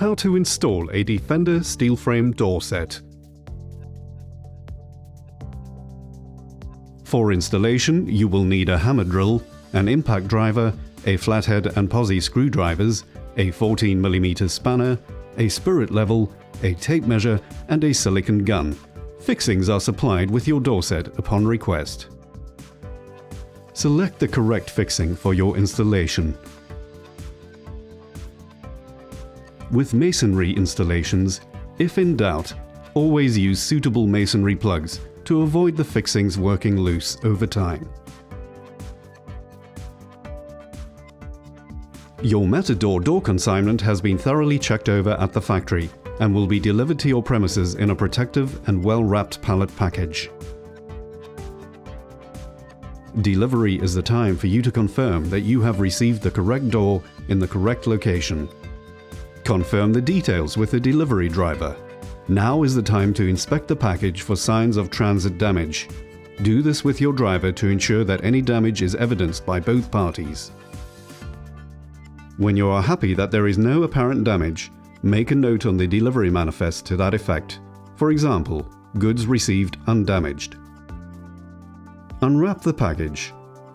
How to install a Defender steel frame door set. For installation, you will need a hammer drill, an impact driver, a flathead and posi screwdrivers, a 14mm spanner, a spirit level, a tape measure and a silicone gun. Fixings are supplied with your door set upon request. Select the correct fixing for your installation. With masonry installations, if in doubt, always use suitable masonry plugs to avoid the fixings working loose over time. Your Matador door consignment has been thoroughly checked over at the factory and will be delivered to your premises in a protective and well-wrapped pallet package. Delivery is the time for you to confirm that you have received the correct door in the correct location. Confirm the details with the delivery driver. Now is the time to inspect the package for signs of transit damage. Do this with your driver to ensure that any damage is evidenced by both parties. When you are happy that there is no apparent damage, make a note on the delivery manifest to that effect. For example, goods received undamaged. Unwrap the package.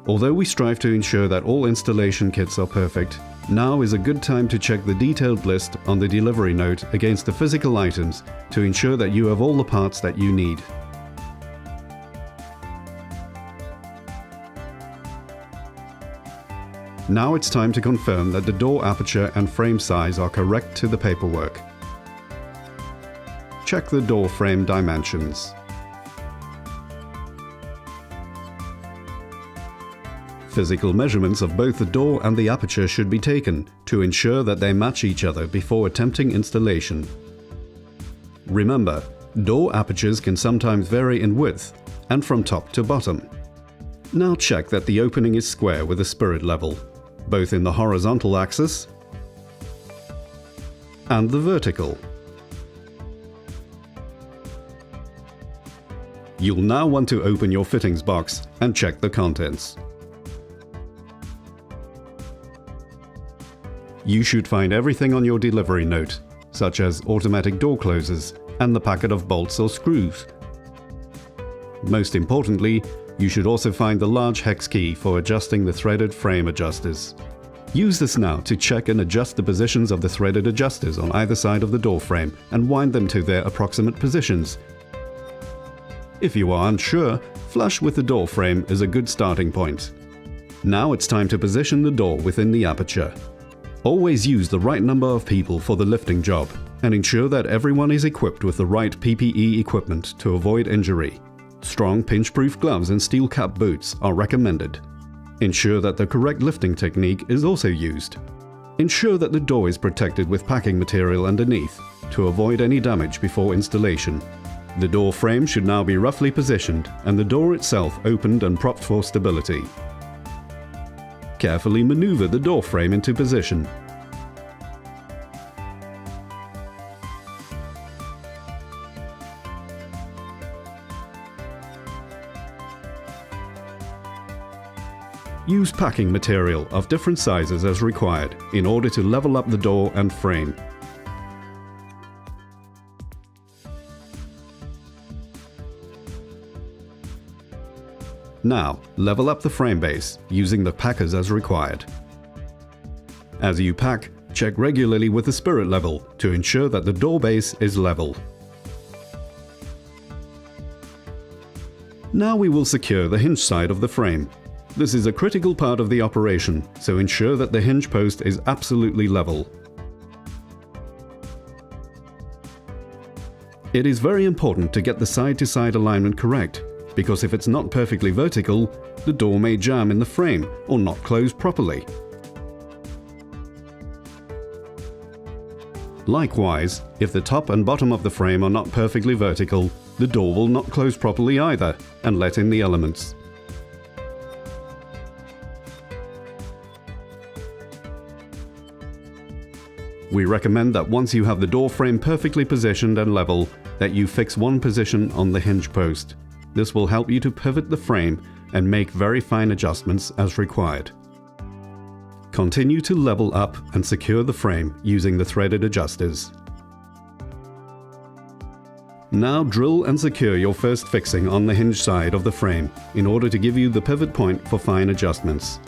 Although we strive to ensure that all installation kits are perfect, now is a good time to check the detailed list on the delivery note against the physical items to ensure that you have all the parts that you need. Now it's time to confirm that the door aperture and frame size are correct to the paperwork. Check the door frame dimensions. Physical measurements of both the door and the aperture should be taken to ensure that they match each other before attempting installation. Remember, door apertures can sometimes vary in width and from top to bottom. Now check that the opening is square with a spirit level, both in the horizontal axis and the vertical. You'll now want to open your fittings box and check the contents. You should find everything on your delivery note, such as automatic door closers and the packet of bolts or screws. Most importantly, you should also find the large hex key for adjusting the threaded frame adjusters. Use this now to check and adjust the positions of the threaded adjusters on either side of the door frame and wind them to their approximate positions. If you are unsure, flush with the door frame is a good starting point. Now it's time to position the door within the aperture. Always use the right number of people for the lifting job and ensure that everyone is equipped with the right PPE equipment to avoid injury. Strong pinch-proof gloves and steel cap boots are recommended. Ensure that the correct lifting technique is also used. Ensure that the door is protected with packing material underneath to avoid any damage before installation. The door frame should now be roughly positioned and the door itself opened and propped for stability. Carefully maneuver the door frame into position. Use packing material of different sizes as required in order to level up the door and frame. Now, level up the frame base using the packers as required. As you pack, check regularly with the spirit level to ensure that the door base is level. Now we will secure the hinge side of the frame. This is a critical part of the operation, so ensure that the hinge post is absolutely level. It is very important to get the side-to-side alignment correct, because if it's not perfectly vertical, the door may jam in the frame or not close properly. Likewise, if the top and bottom of the frame are not perfectly vertical, the door will not close properly either and let in the elements. We recommend that once you have the door frame perfectly positioned and level, that you fix one position on the hinge post. This will help you to pivot the frame and make very fine adjustments as required. Continue to level up and secure the frame using the threaded adjusters. Now drill and secure your first fixing on the hinge side of the frame in order to give you the pivot point for fine adjustments.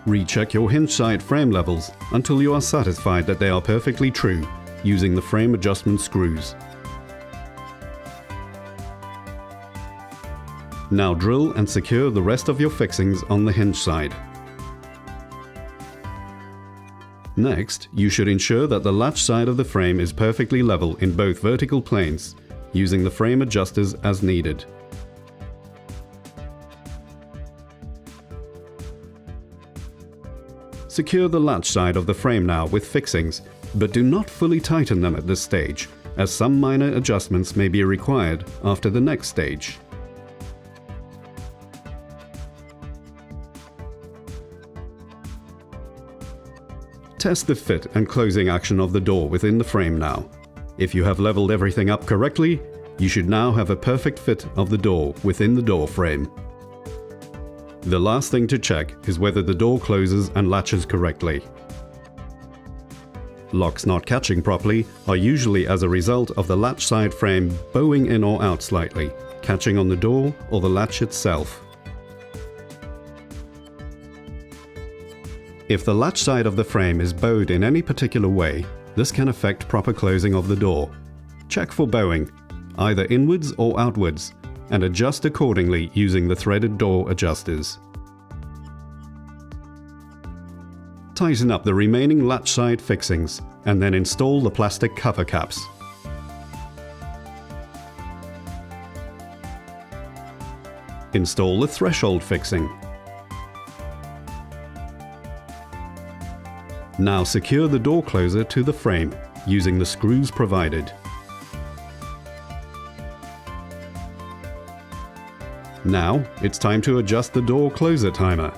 Recheck your hinge side frame levels until you are satisfied that they are perfectly true using the frame adjustment screws. Now drill and secure the rest of your fixings on the hinge side. Next, you should ensure that the latch side of the frame is perfectly level in both vertical planes, using the frame adjusters as needed. Secure the latch side of the frame now with fixings, but do not fully tighten them at this stage, as some minor adjustments may be required after the next stage. Test the fit and closing action of the door within the frame now. If you have leveled everything up correctly, you should now have a perfect fit of the door within the door frame. The last thing to check is whether the door closes and latches correctly. Locks not catching properly are usually as a result of the latch side frame bowing in or out slightly, catching on the door or the latch itself. If the latch side of the frame is bowed in any particular way, this can affect proper closing of the door. Check for bowing, either inwards or outwards, and adjust accordingly using the threaded door adjusters. Tighten up the remaining latch side fixings and then install the plastic cover caps. Install the threshold fixing. Now secure the door closer to the frame using the screws provided. Now it's time to adjust the door closer timer.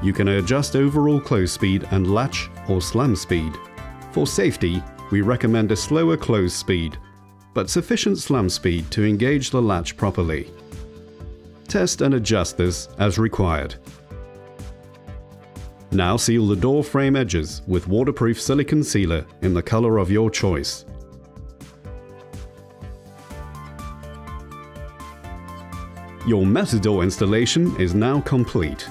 You can adjust overall close speed and latch or slam speed. For safety, we recommend a slower close speed, but sufficient slam speed to engage the latch properly. Test and adjust this as required. Now seal the door frame edges with waterproof silicone sealer in the color of your choice. Your Matador installation is now complete.